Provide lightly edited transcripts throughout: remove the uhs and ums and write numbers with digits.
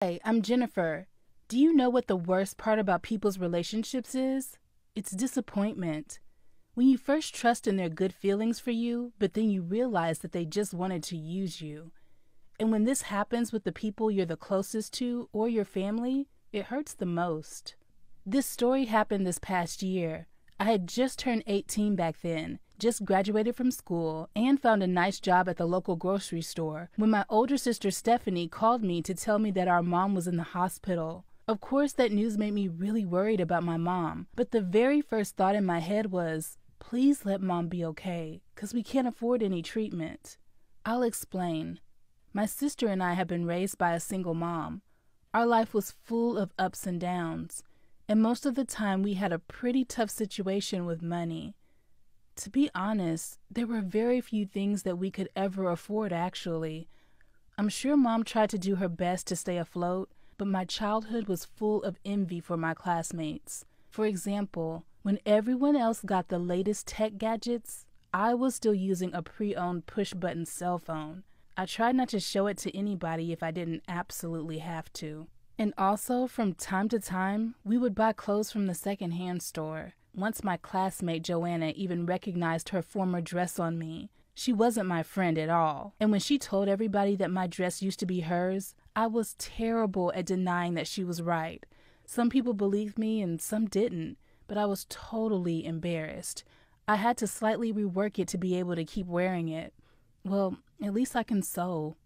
Hey, I'm Jennifer. Do you know what the worst part about people's relationships is? It's disappointment. When you first trust in their good feelings for you, but then you realize that they just wanted to use you. And when this happens with the people you're the closest to or your family, it hurts the most. This story happened this past year. I had just turned 18 back then, just graduated from school, and found a nice job at the local grocery store when my older sister Stephanie called me to tell me that our mom was in the hospital. Of course, that news made me really worried about my mom, but the very first thought in my head was, please let mom be okay, because we can't afford any treatment. I'll explain. My sister and I have been raised by a single mom. Our life was full of ups and downs, and most of the time we had a pretty tough situation with money. To be honest, there were very few things that we could ever afford, actually. I'm sure Mom tried to do her best to stay afloat, but my childhood was full of envy for my classmates. For example, when everyone else got the latest tech gadgets, I was still using a pre-owned push-button cell phone. I tried not to show it to anybody if I didn't absolutely have to. And also, from time to time, we would buy clothes from the secondhand store. Once my classmate Joanna even recognized her former dress on me. She wasn't my friend at all. And when she told everybody that my dress used to be hers, I was terrible at denying that she was right. Some people believed me and some didn't, but I was totally embarrassed. I had to slightly rework it to be able to keep wearing it. Well, at least I can sew.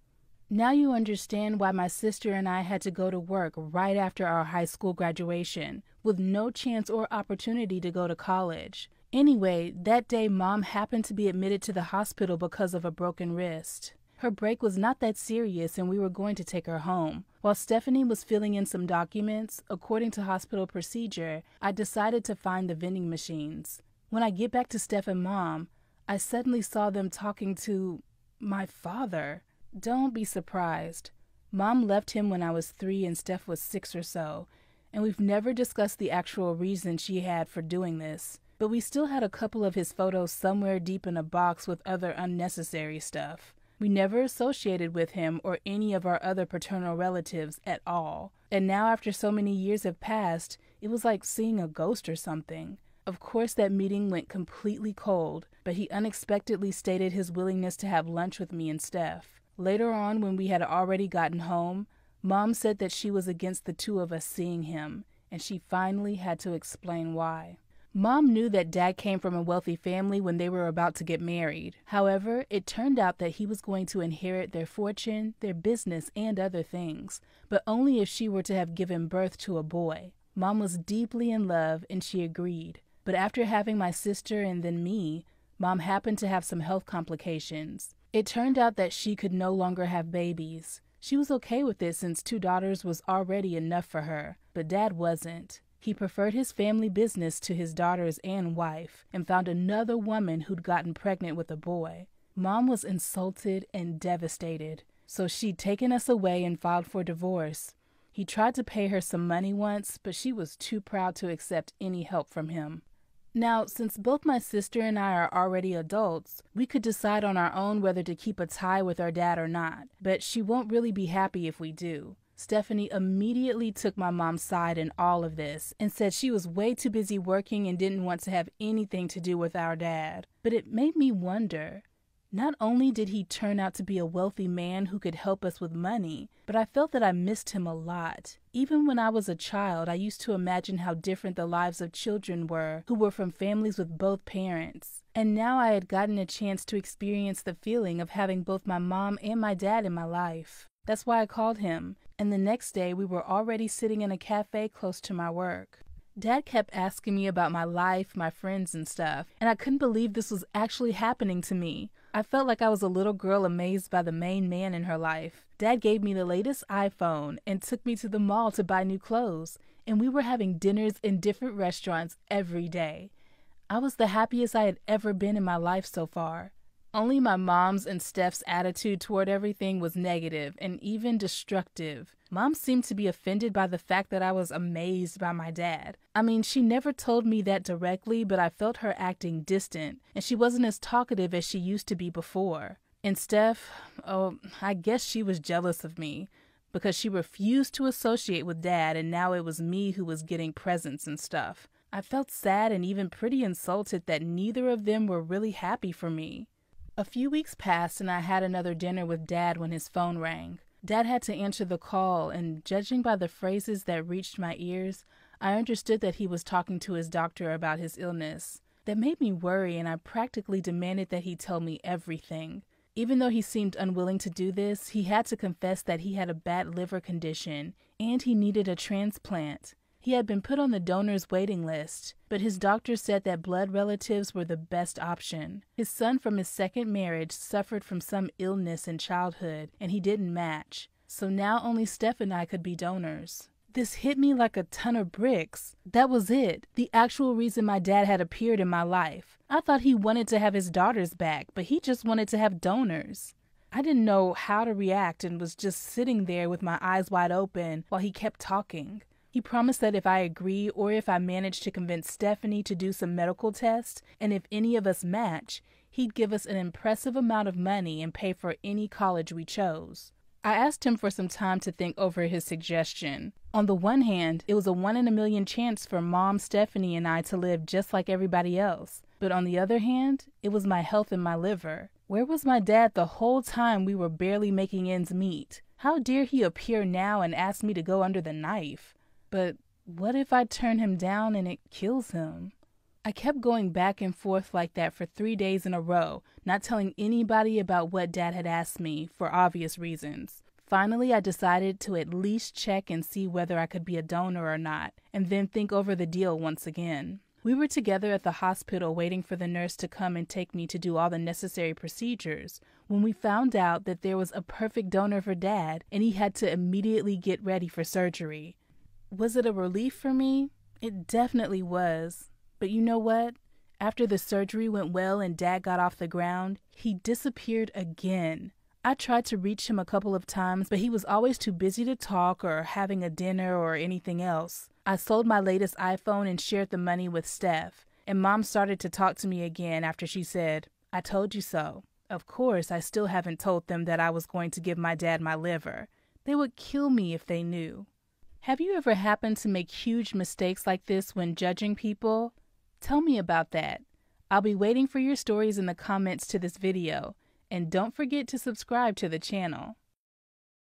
Now you understand why my sister and I had to go to work right after our high school graduation, with no chance or opportunity to go to college. Anyway, that day Mom happened to be admitted to the hospital because of a broken wrist. Her break was not that serious and we were going to take her home. While Stephanie was filling in some documents, according to hospital procedure, I decided to find the vending machines. When I get back to Steph and Mom, I suddenly saw them talking to my father. Don't be surprised. Mom left him when I was 3 and Steph was 6 or so, and we've never discussed the actual reason she had for doing this. But we still had a couple of his photos somewhere deep in a box with other unnecessary stuff. We never associated with him or any of our other paternal relatives at all. And now after so many years have passed, it was like seeing a ghost or something. Of course, that meeting went completely cold, but he unexpectedly stated his willingness to have lunch with me and Steph. Later on, when we had already gotten home, Mom said that she was against the two of us seeing him, and she finally had to explain why. Mom knew that Dad came from a wealthy family when they were about to get married. However, it turned out that he was going to inherit their fortune, their business, and other things, but only if she were to have given birth to a boy. Mom was deeply in love, and she agreed. But after having my sister and then me, Mom happened to have some health complications. It turned out that she could no longer have babies. She was okay with it since 2 daughters was already enough for her, but Dad wasn't. He preferred his family business to his daughters and wife, and found another woman who'd gotten pregnant with a boy. Mom was insulted and devastated, so she'd taken us away and filed for divorce. He tried to pay her some money once, but she was too proud to accept any help from him. Now, since both my sister and I are already adults, we could decide on our own whether to keep a tie with our dad or not, but she won't really be happy if we do. Stephanie immediately took my mom's side in all of this and said she was way too busy working and didn't want to have anything to do with our dad. But it made me wonder. Not only did he turn out to be a wealthy man who could help us with money, but I felt that I missed him a lot. Even when I was a child, I used to imagine how different the lives of children were who were from families with both parents. And now I had gotten a chance to experience the feeling of having both my mom and my dad in my life. That's why I called him, and the next day we were already sitting in a cafe close to my work. Dad kept asking me about my life, my friends and stuff, and I couldn't believe this was actually happening to me. I felt like I was a little girl amazed by the main man in her life. Dad gave me the latest iPhone and took me to the mall to buy new clothes, and we were having dinners in different restaurants every day. I was the happiest I had ever been in my life so far. Only my mom's and Steph's attitude toward everything was negative and even destructive. Mom seemed to be offended by the fact that I was amazed by my dad. I mean, she never told me that directly, but I felt her acting distant, and she wasn't as talkative as she used to be before. And Steph, oh, I guess she was jealous of me. because she refused to associate with Dad, and now it was me who was getting presents and stuff. I felt sad and even pretty insulted that neither of them were really happy for me. A few weeks passed and I had another dinner with Dad when his phone rang. Dad had to answer the call, and judging by the phrases that reached my ears, I understood that he was talking to his doctor about his illness. That made me worry, and I practically demanded that he tell me everything. Even though he seemed unwilling to do this, he had to confess that he had a bad liver condition and he needed a transplant. He had been put on the donor's waiting list, but his doctor said that blood relatives were the best option. His son from his second marriage suffered from some illness in childhood, and he didn't match. So now only Steph and I could be donors. This hit me like a ton of bricks. That was it, the actual reason my dad had appeared in my life. I thought he wanted to have his daughters back, but he just wanted to have donors. I didn't know how to react and was just sitting there with my eyes wide open while he kept talking. He promised that if I agree or if I managed to convince Stephanie to do some medical tests, and if any of us match, he'd give us an impressive amount of money and pay for any college we chose. I asked him for some time to think over his suggestion. On the one hand, it was a 1 in a million chance for Mom, Stephanie, and I to live just like everybody else. But on the other hand, it was my health and my liver. Where was my dad the whole time we were barely making ends meet? How dare he appear now and ask me to go under the knife? But what if I turn him down and it kills him? I kept going back and forth like that for 3 days in a row, not telling anybody about what Dad had asked me for obvious reasons. Finally, I decided to at least check and see whether I could be a donor or not, and then think over the deal once again. We were together at the hospital waiting for the nurse to come and take me to do all the necessary procedures when we found out that there was a perfect donor for Dad, and he had to immediately get ready for surgery. Was it a relief for me? It definitely was. But you know what? After the surgery went well and Dad got off the ground, he disappeared again. I tried to reach him a couple of times, but he was always too busy to talk or having a dinner or anything else. I sold my latest iPhone and shared the money with Steph, and Mom started to talk to me again after she said, "I told you so." Of course, I still haven't told them that I was going to give my dad my liver. They would kill me if they knew. Have you ever happened to make huge mistakes like this when judging people? Tell me about that. I'll be waiting for your stories in the comments to this video, and don't forget to subscribe to the channel.